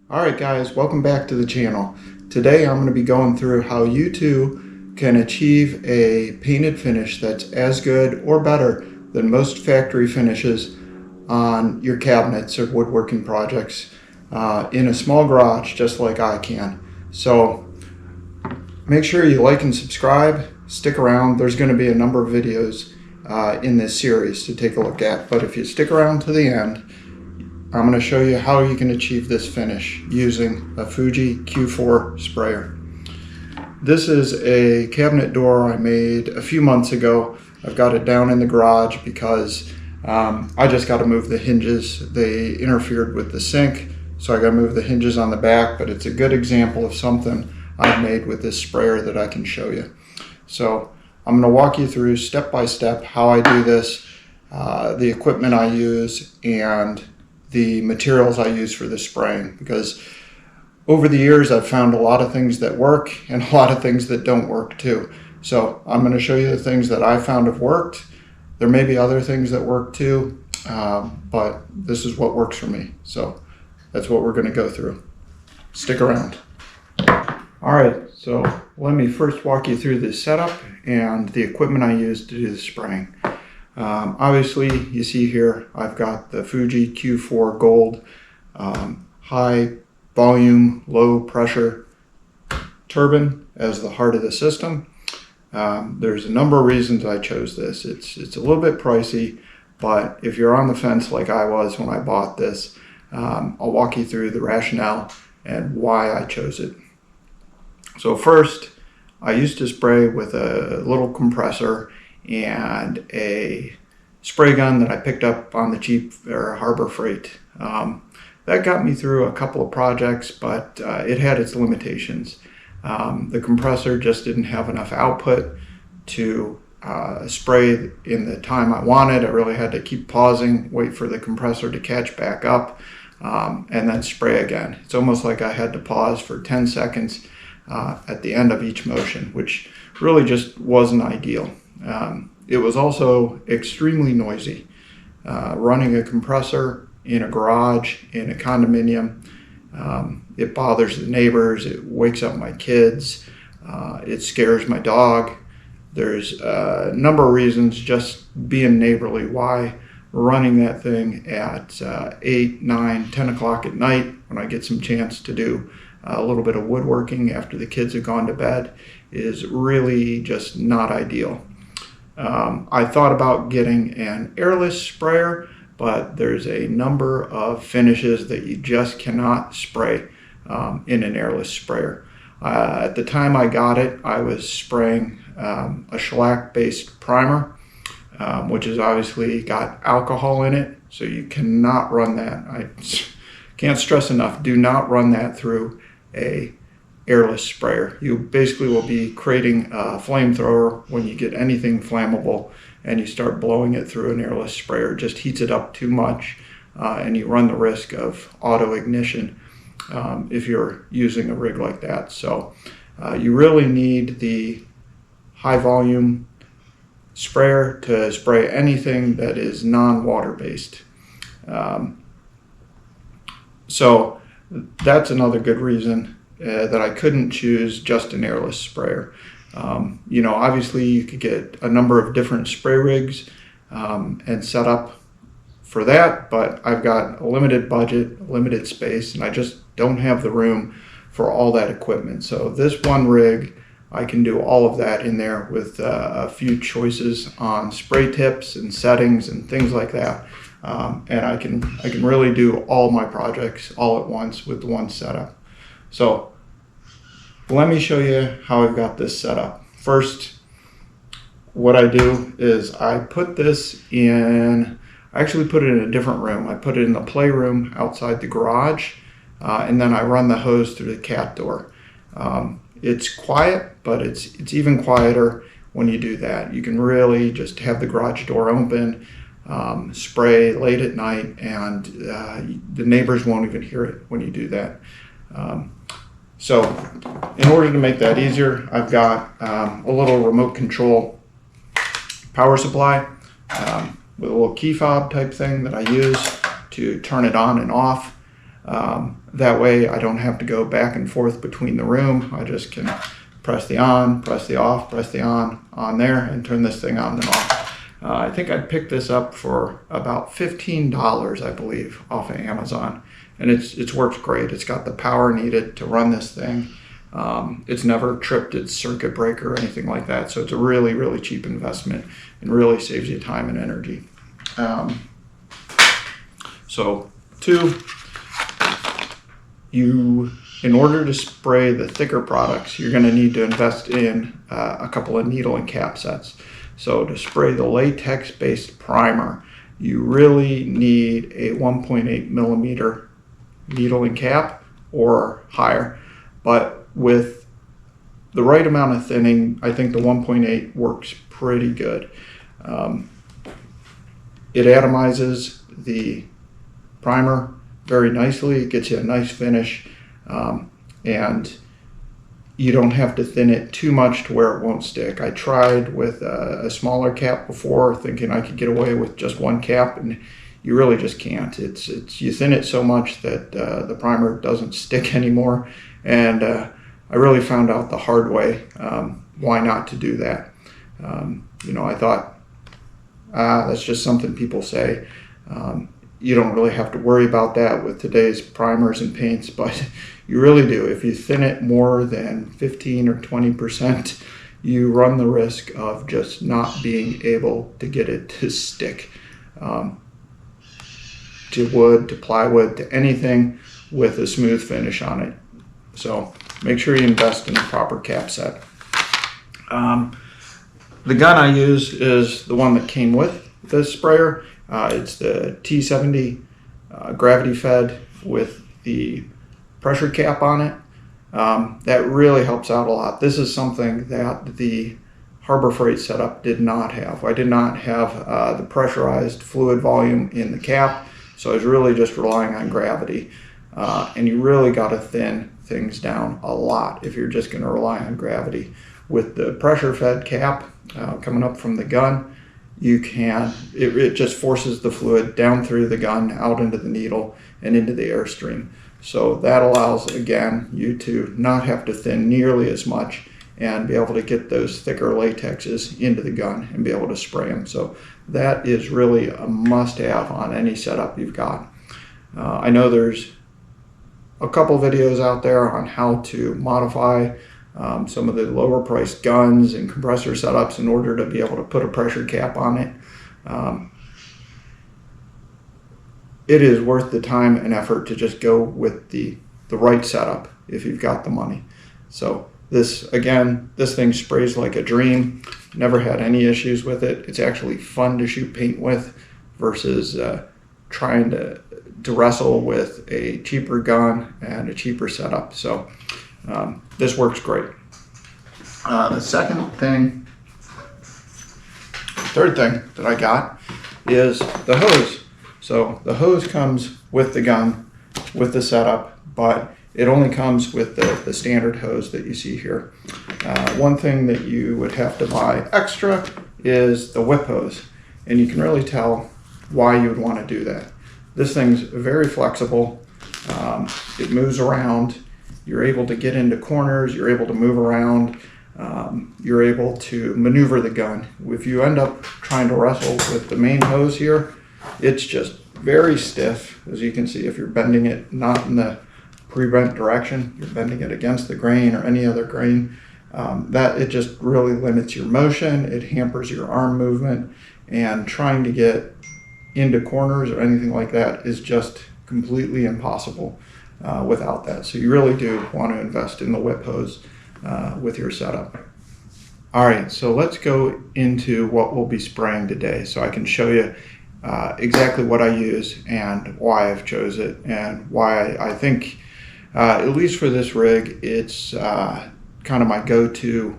Alright guys, welcome back to the channel. Today I'm going to be going through how you too can achieve a painted finish that's as good or better than most factory finishes on your cabinets or woodworking projects in a small garage just like I can. So make sure you like and subscribe, stick around. There's going to be a number of videos in this series to take a look at, but if you stick around to the end, I'm going to show you how you can achieve this finish using a Fuji Q4 sprayer. This is a cabinet door I made a few months ago. I've got it down in the garage because I just got to move the hinges. They interfered with the sink, so I got to move the hinges on the back, but it's a good example of something I've made with this sprayer that I can show you. So I'm going to walk you through step by step how I do this, the equipment I use, and the materials I use for the spraying, because over the years I've found a lot of things that work and a lot of things that don't work too. So I'm going to show you the things that I found have worked. There may be other things that work too, but this is what works for me. So that's what we're going to go through. Stick around. Alright, so let me first walk you through the setup and the equipment I use to do the spraying. Obviously, you see here, I've got the Fuji Q4 Gold high volume, low pressure turbine as the heart of the system. There's a number of reasons I chose this. It's a little bit pricey, but if you're on the fence like I was when I bought this, I'll walk you through the rationale and why I chose it. So first, I used to spray with a little compressor and a spray gun that I picked up on the cheap or Harbor Freight. That got me through a couple of projects, but it had its limitations. The compressor just didn't have enough output to spray in the time I wanted. I really had to keep pausing, wait for the compressor to catch back up, and then spray again. It's almost like I had to pause for 10 seconds at the end of each motion, which really just wasn't ideal. It was also extremely noisy. Running a compressor in a garage, in a condominium, it bothers the neighbors, it wakes up my kids, it scares my dog. There's a number of reasons, just being neighborly, why running that thing at 8, 9, 10 o'clock at night when I get some chance to do a little bit of woodworking after the kids have gone to bed is really just not ideal. I thought about getting an airless sprayer, but there's a number of finishes that you just cannot spray in an airless sprayer. At the time I got it, I was spraying a shellac-based primer, which has obviously got alcohol in it, so you cannot run that. I can't stress enough, do not run that through a airless sprayer. You basically will be creating a flamethrower when you get anything flammable and you start blowing it through an airless sprayer. It just heats it up too much, and you run the risk of auto ignition if you're using a rig like that. So you really need the high volume sprayer to spray anything that is non-water based. So that's another good reason that I couldn't choose just an airless sprayer. You know, obviously you could get a number of different spray rigs and set up for that, but I've got a limited budget, limited space, and I just don't have the room for all that equipment. So this one rig, I can do all of that in there with a few choices on spray tips and settings and things like that. And I can really do all my projects all at once with the one setup. So let me show you how I've got this set up. First, what I do is I put this in, I actually put it in a different room. I put it in the playroom outside the garage, and then I run the hose through the cat door. It's quiet, but it's even quieter when you do that. You can really just have the garage door open, spray late at night, and the neighbors won't even hear it when you do that. So in order to make that easier, I've got a little remote control power supply with a little key fob type thing that I use to turn it on and off. That way I don't have to go back and forth between the room. I just can press the on, press the off, press the on there, and turn this thing on and off. I think I picked this up for about $15, I believe, off of Amazon. And it works great. It's got the power needed to run this thing. It's never tripped its circuit breaker or anything like that. So it's a really, really cheap investment and really saves you time and energy. So two, in order to spray the thicker products, you're going to need to invest in a couple of needle and cap sets. So to spray the latex-based primer, you really need a 1.8 millimeter needle and cap or higher. But with the right amount of thinning, I think the 1.8 works pretty good. It atomizes the primer very nicely. It gets you a nice finish, and you don't have to thin it too much to where it won't stick. I tried with a smaller cap before, thinking I could get away with just one cap, and you really just can't. It's you thin it so much that the primer doesn't stick anymore, and I really found out the hard way why not to do that. I thought that's just something people say. You don't really have to worry about that with today's primers and paints, but you really do. If you thin it more than 15 or 20%, you run the risk of just not being able to get it to stick to wood, to plywood, to anything with a smooth finish on it. So make sure you invest in the proper cap set. The gun I use is the one that came with this sprayer. It's the T70 gravity fed with the pressure cap on it. That really helps out a lot. This is something that the Harbor Freight setup did not have. I did not have the pressurized fluid volume in the cap, so I was really just relying on gravity. And you really got to thin things down a lot if you're just going to rely on gravity. With the pressure fed cap coming up from the gun, it just forces the fluid down through the gun, out into the needle, and into the airstream. So that allows, again, you to not have to thin nearly as much and be able to get those thicker latexes into the gun and be able to spray them. So that is really a must-have on any setup you've got. I know there's a couple videos out there on how to modify some of the lower priced guns and compressor setups in order to be able to put a pressure cap on it. It is worth the time and effort to just go with the right setup if you've got the money. So this thing sprays like a dream. Never had any issues with it. It's actually fun to shoot paint with versus trying to wrestle with a cheaper gun and a cheaper setup. So this works great. The third thing that I got is the hose. So the hose comes with the gun, with the setup, but it only comes with the standard hose that you see here. One thing that you would have to buy extra is the whip hose, and you can really tell why you would want to do that. This thing's very flexible. It moves around. You're able to get into corners. You're able to move around. You're able to maneuver the gun. If you end up trying to wrestle with the main hose here, it's just very stiff. As you can see, if you're bending it not in the pre-bent direction, you're bending it against the grain or any other grain, that it just really limits your motion. It hampers your arm movement, and trying to get into corners or anything like that is just completely impossible without that. So you really do want to invest in the whip hose with your setup. All right, so let's go into what we'll be spraying today so I can show you exactly what I use and why I've chose it and why I think, at least for this rig, it's kind of my go-to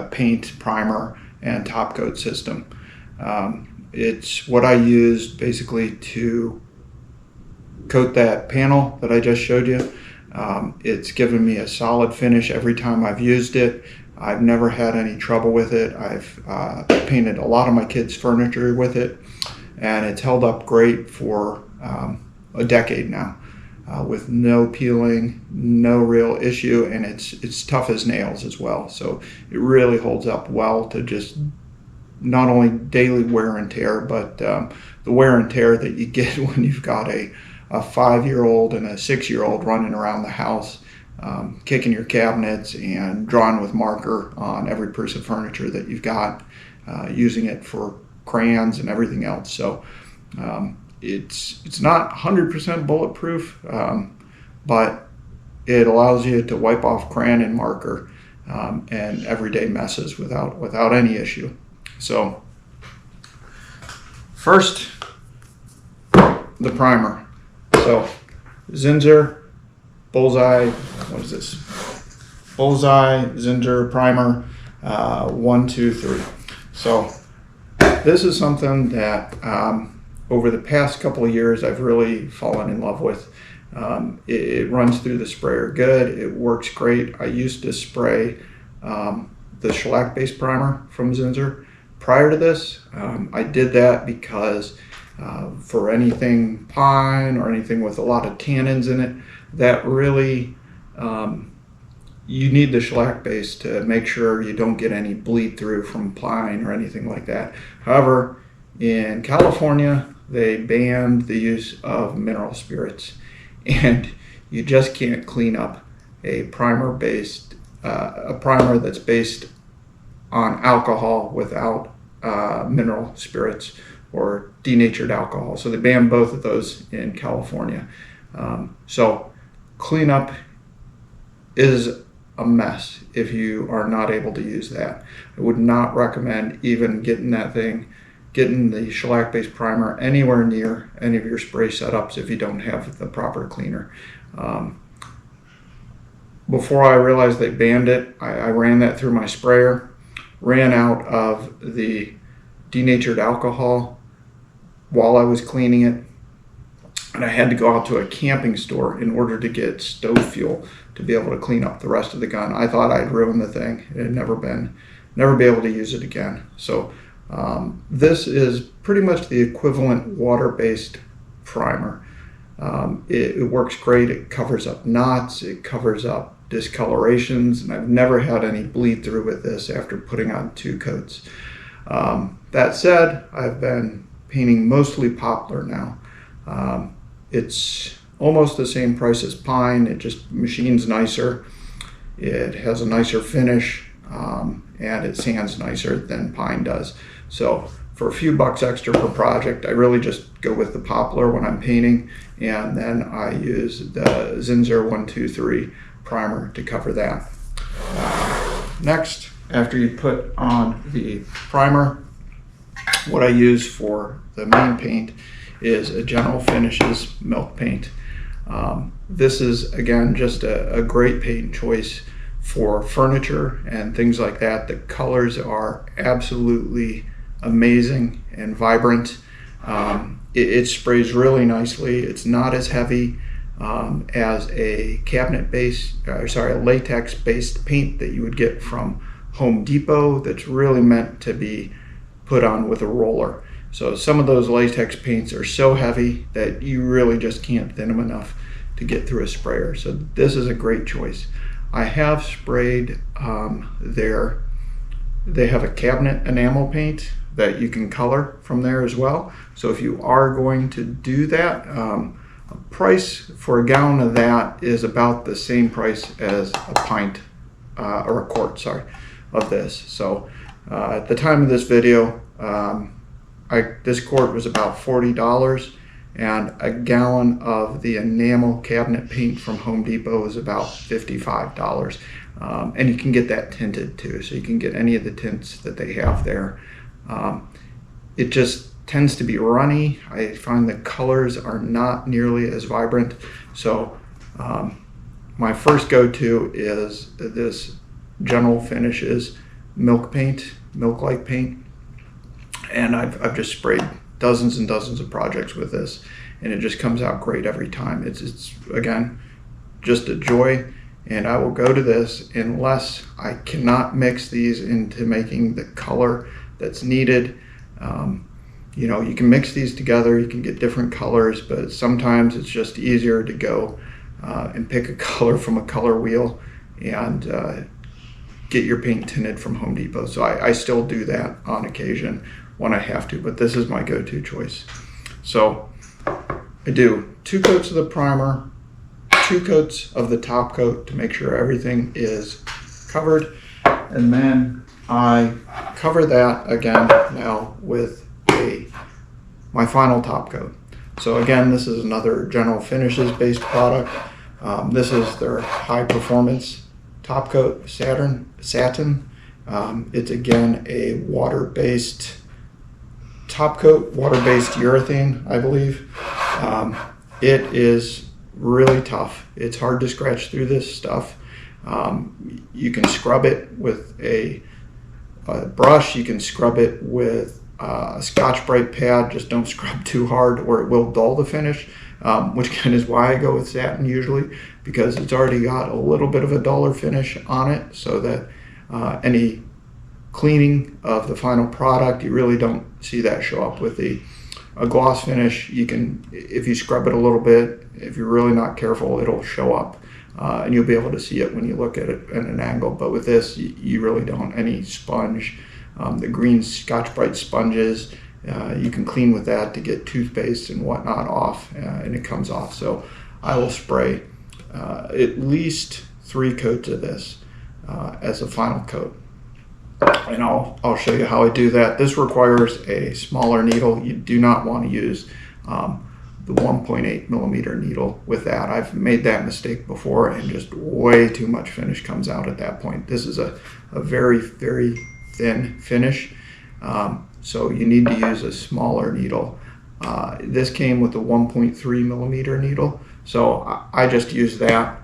paint, primer, and top coat system. It's what I use basically to coat that panel that I just showed you. It's given me a solid finish every time I've used it. I've never had any trouble with it. I've painted a lot of my kids' furniture with it, and it's held up great for a decade now. with no peeling, no real issue, and it's tough as nails as well. So it really holds up well to just not only daily wear and tear, but the wear and tear that you get when you've got a 5-year-old and a 6-year-old running around the house, kicking your cabinets and drawing with marker on every piece of furniture that you've got, using it for crayons and everything else. So it's not 100% bulletproof, but it allows you to wipe off crayon and marker and everyday messes without any issue. So first, the primer. So Zinsser Bullseye, what is this? Bullseye Zinsser primer, 1, 2, 3. So this is something that over the past couple of years I've really fallen in love with. It runs through the sprayer good. It works great. I used to spray the shellac-based primer from Zinsser. Prior to this, I did that because for anything pine or anything with a lot of tannins in it, that really, you need the shellac base to make sure you don't get any bleed through from pine or anything like that. However, in California, they banned the use of mineral spirits, and you just can't clean up a primer that's based on alcohol without mineral spirits or denatured alcohol. So they banned both of those in California. So cleanup is a mess if you are not able to use that. I would not recommend even getting the shellac-based primer anywhere near any of your spray setups if you don't have the proper cleaner. Before I realized they banned it, I ran that through my sprayer, ran out of the denatured alcohol while I was cleaning it, and I had to go out to a camping store in order to get stove fuel to be able to clean up the rest of the gun. I thought I'd ruined the thing. It had never be able to use it again. So this is pretty much the equivalent water-based primer. It works great. It covers up knots, it covers up discolorations, and I've never had any bleed through with this after putting on 2 coats. That said, I've been painting mostly poplar now. It's almost the same price as pine. It just machines nicer. It has a nicer finish, and it sands nicer than pine does. So for a few bucks extra per project, I really just go with the poplar when I'm painting, and then I use the Zinsser 1, 2, 3 primer to cover that. Next, after you put on the primer, what I use for the main paint is a General Finishes milk paint. This is, again, just a great paint choice for furniture and things like that. The colors are absolutely amazing and vibrant. It sprays really nicely. It's not as heavy as a latex-based paint that you would get from Home Depot that's really meant to be put on with a roller. So some of those latex paints are so heavy that you really just can't thin them enough to get through a sprayer. So this is a great choice. I have sprayed they have a cabinet enamel paint that you can color from there as well. So if you are going to do that, a price for a gallon of that is about the same price as a pint or a quart, of this. So at the time of this video, this quart was about $40, and a gallon of the enamel cabinet paint from Home Depot is about $55. And you can get that tinted too, so you can get any of the tints that they have there. It just tends to be runny. I find the colors are not nearly as vibrant. So my first go-to is this General Finishes milk paint, milk-like paint. And I've just sprayed dozens and dozens of projects with this, and it just comes out great every time. It's again, just a joy. And I will go to this unless I cannot mix these into making the color that's needed. You can mix these together, you can get different colors, but sometimes it's just easier to go and pick a color from a color wheel and get your paint tinted from Home Depot. So I still do that on occasion when I have to, but this is my go-to choice. So I do 2 coats of the primer, 2 coats of the top coat to make sure everything is covered, and then I cover that again now with my final top coat. So again, this is another General Finishes based product. This is their high performance top coat, satin. It's again a water-based top coat, water-based urethane, I believe. It is really tough. It's hard to scratch through this stuff. You can scrub it with a brush. You can scrub it with a Scotch-Brite pad. Just don't scrub too hard or it will dull the finish, which kind of is why I go with satin usually, because it's already got a little bit of a duller finish on it, so that any cleaning of the final product, you really don't see that show up. With a gloss finish, you can, if you scrub it a little bit, if you're really not careful, it'll show up. And you'll be able to see it when you look at it at an angle. But with this, you really don't. Any sponge, the green Scotch-Brite sponges, you can clean with that to get toothpaste and whatnot off, and it comes off. So I will spray at least 3 coats of this as a final coat. And I'll show you how I do that. This requires a smaller needle. You do not want to use the 1.8 millimeter needle with that. I've made that mistake before, and just way too much finish comes out at that point. This is a very, very thin finish, so you need to use a smaller needle. This came with a 1.3 millimeter needle, so I just use that.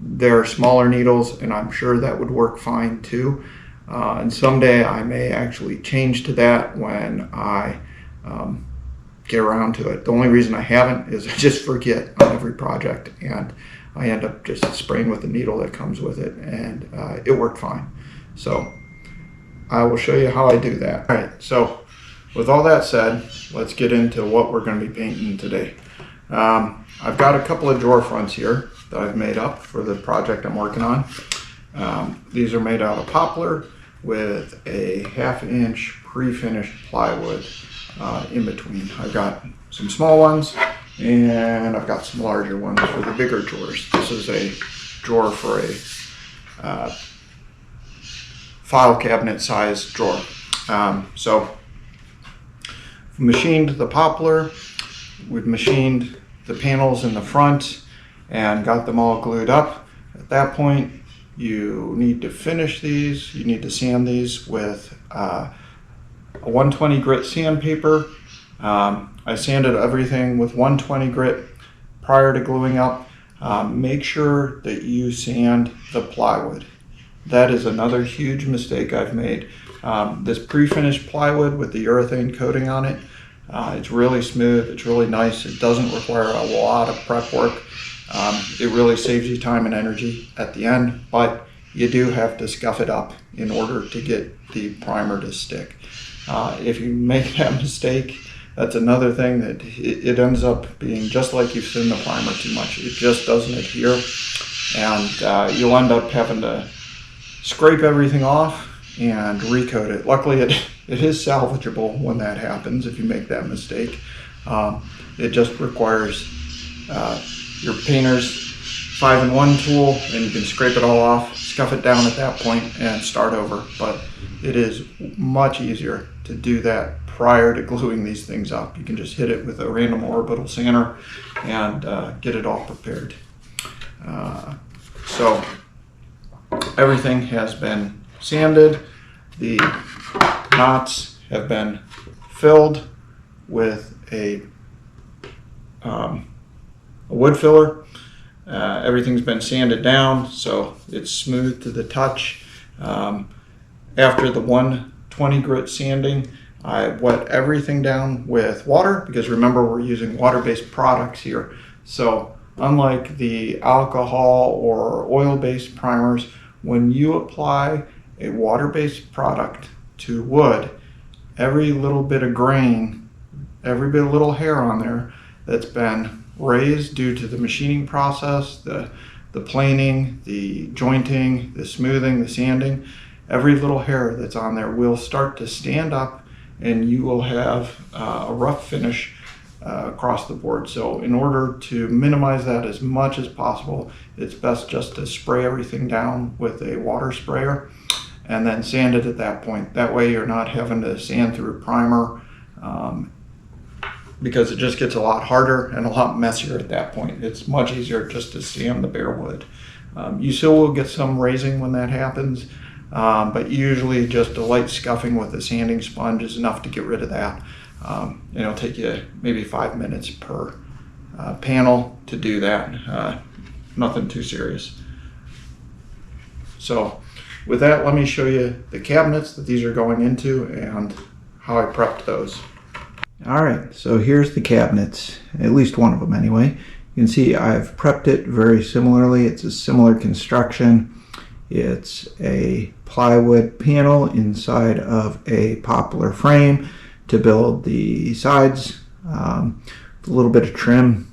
There are smaller needles, and I'm sure that would work fine too. And someday I may actually change to that when I get around to it. The only reason I haven't is I just forget on every project, and I end up just spraying with the needle that comes with it, and it worked fine. So I will show you how I do that. All right, so with all that said, let's get into what we're going to be painting today. I've got a couple of drawer fronts here that I've made up for the project I'm working on. These are made out of poplar with a 1/2 inch pre-finished plywood in between. I've got some small ones and I've got some larger ones for the bigger drawers. This is a drawer for a file cabinet size drawer. So we've machined the poplar, we've machined the panels in the front and got them all glued up. At that point, you need to finish these. You need to sand these with a 120 grit sandpaper. I sanded everything with 120 grit prior to gluing up. Make sure that you sand the plywood. That is another huge mistake I've made. This pre-finished plywood with the urethane coating on it, it's really smooth, it's really nice. It doesn't require a lot of prep work. It really saves you time and energy at the end, but you do have to scuff it up in order to get the primer to stick. If you make that mistake, that's another thing that it ends up being just like you've thinned the primer too much. It just doesn't adhere, and you'll end up having to scrape everything off and recoat it. Luckily, it is salvageable when that happens if you make that mistake. It just requires your painter's 5-in-1 tool, and you can scrape it all off, scuff it down at that point, and start over. But it is much easier to do that prior to gluing these things up. You can just hit it with a random orbital sander and get it all prepared. So everything has been sanded. The knots have been filled with a wood filler. Everything's been sanded down so it's smooth to the touch. After the 120 grit sanding, I wet everything down with water, because remember, we're using water-based products here. So unlike the alcohol or oil-based primers, when you apply a water-based product to wood, every little bit of grain, every bit of little hair on there that's been raised due to the machining process, the planing, the jointing, the smoothing, the sanding, every little hair that's on there will start to stand up, and you will have a rough finish across the board. So in order to minimize that as much as possible, it's best just to spray everything down with a water sprayer and then sand it at that point. That way you're not having to sand through primer, because it just gets a lot harder and a lot messier at that point. It's much easier just to sand the bare wood. You still will get some raising when that happens, but usually just a light scuffing with a sanding sponge is enough to get rid of that. It'll take you maybe 5 minutes per panel to do that. Nothing too serious. So with that, let me show you the cabinets that these are going into and how I prepped those. Alright, so here's the cabinets, at least one of them anyway. You can see I've prepped it very similarly. It's a similar construction. It's a plywood panel inside of a poplar frame to build the sides, a little bit of trim.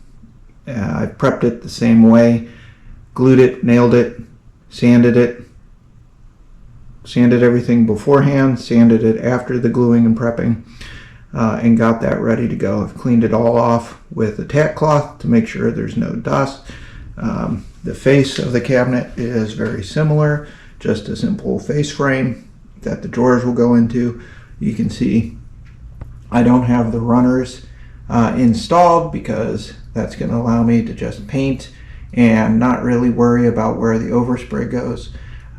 I've prepped it the same way, glued it, nailed it, sanded everything beforehand, sanded it after the gluing and prepping, and got that ready to go. I've cleaned it all off with a tack cloth to make sure there's no dust. The face of the cabinet is very similar, just a simple face frame that the drawers will go into. You can see I don't have the runners installed because that's going to allow me to just paint and not really worry about where the overspray goes.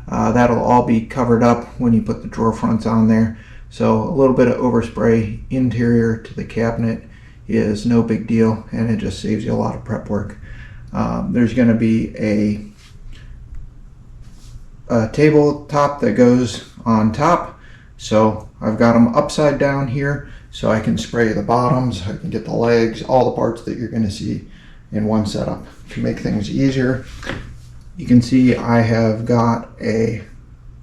That'll all be covered up when you put the drawer fronts on there. So a little bit of overspray interior to the cabinet is no big deal, and it just saves you a lot of prep work. There's going to be a tabletop that goes on top, so I've got them upside down here so I can spray the bottoms, I can get the legs, all the parts that you're going to see in one setup to make things easier. You can see I have got a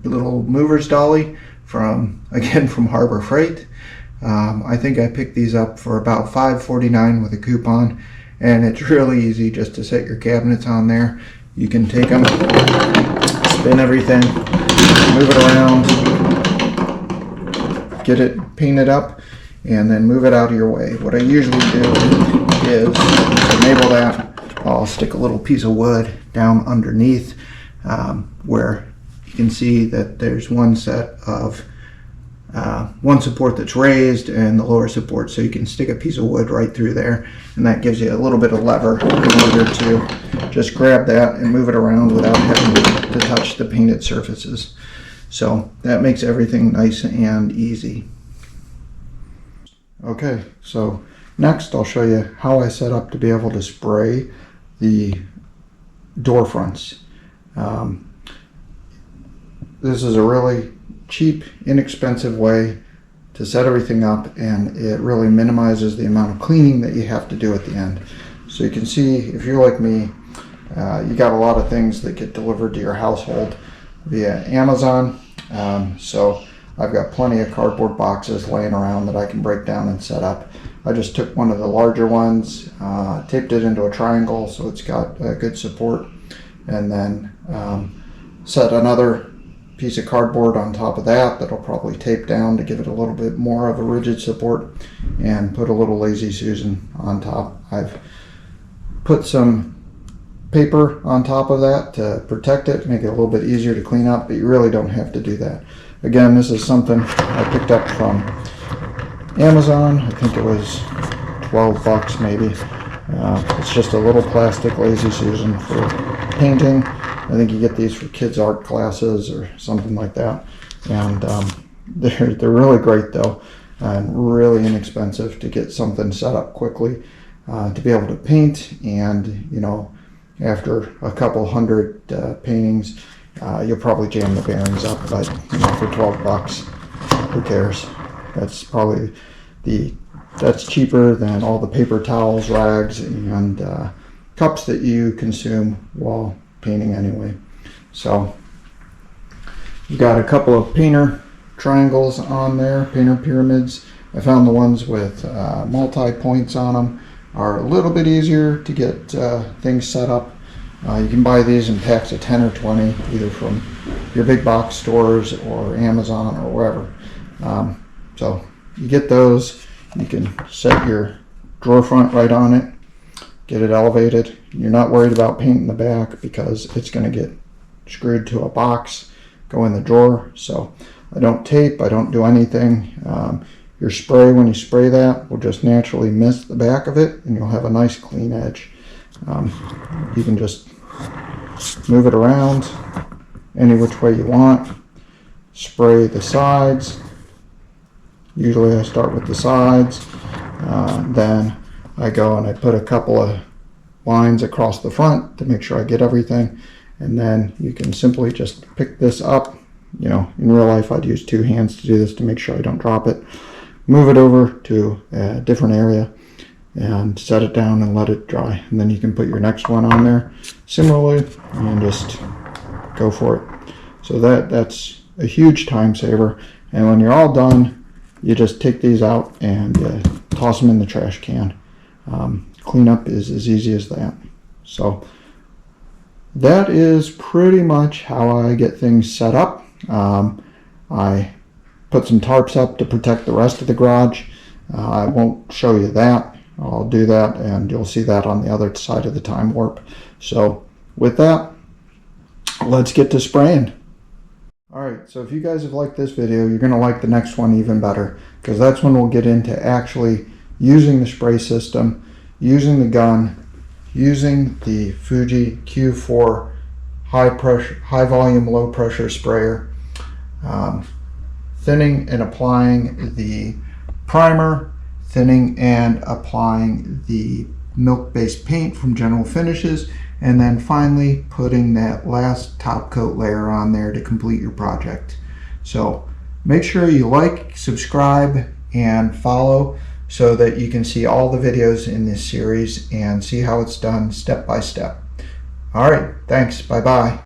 little mover's dolly from Harbor Freight. I think I picked these up for about $5.49 with a coupon, and it's really easy just to set your cabinets on there. You can take them, spin everything, move it around, get it painted up, and then move it out of your way. What I usually do is to enable that, I'll stick a little piece of wood down underneath where you can see that there's one set of one support that's raised and the lower support, so you can stick a piece of wood right through there, and that gives you a little bit of lever in order to just grab that and move it around without having to touch the painted surfaces. So that makes everything nice and easy. Okay, so next I'll show you how I set up to be able to spray the door fronts. This is a really cheap, inexpensive way to set everything up, and it really minimizes the amount of cleaning that you have to do at the end. So you can see, if you're like me, you got a lot of things that get delivered to your household via Amazon. So I've got plenty of cardboard boxes laying around that I can break down and set up. I just took one of the larger ones, taped it into a triangle so it's got good support, and then set another piece of cardboard on top of that that'll probably tape down to give it a little bit more of a rigid support, and put a little Lazy Susan on top. I've put some paper on top of that to protect it, make it a little bit easier to clean up, but you really don't have to do that. Again, this is something I picked up from Amazon. I think it was 12 bucks maybe. It's just a little plastic Lazy Susan for painting. I think you get these for kids' art classes or something like that. And they're really great though, and really inexpensive to get something set up quickly to be able to paint. And you know, after a couple hundred paintings, you'll probably jam the bearings up, but you know, for 12 bucks, who cares? That's probably that's cheaper than all the paper towels, rags, and cups that you consume while painting anyway. So you got a couple of painter triangles on there, painter pyramids. I found the ones with multi-points on them are a little bit easier to get things set up. You can buy these in packs of 10 or 20, either from your big box stores or Amazon or wherever. So you get those, you can set your drawer front right on it, get it elevated. You're not worried about painting the back because it's going to get screwed to a box, go in the drawer. So I don't tape, I don't do anything. Your spray, when you spray that, will just naturally mist the back of it and you'll have a nice clean edge. You can just move it around any which way you want. Spray the sides. Usually I start with the sides. Then I go and I put a couple of lines across the front to make sure I get everything. And then you can simply just pick this up. You know, in real life I'd use two hands to do this to make sure I don't drop it. Move it over to a different area and set it down and let it dry. And then you can put your next one on there similarly and just go for it. So that's a huge time saver. And when you're all done, you just take these out and toss them in the trash can. Cleanup is as easy as that. So that is pretty much how I get things set up. I put some tarps up to protect the rest of the garage. I won't show you that. I'll do that and you'll see that on the other side of the time warp. So with that, let's get to spraying. Alright, so if you guys have liked this video, you're going to like the next one even better, because that's when we'll get into actually using the spray system, using the gun, using the Fuji Q4 high volume, low pressure sprayer, thinning and applying the primer, thinning and applying the milk-based paint from General Finishes, and then finally putting that last top coat layer on there to complete your project. So make sure you like, subscribe, and follow so that you can see all the videos in this series and see how it's done step by step. All right, thanks. Bye-bye.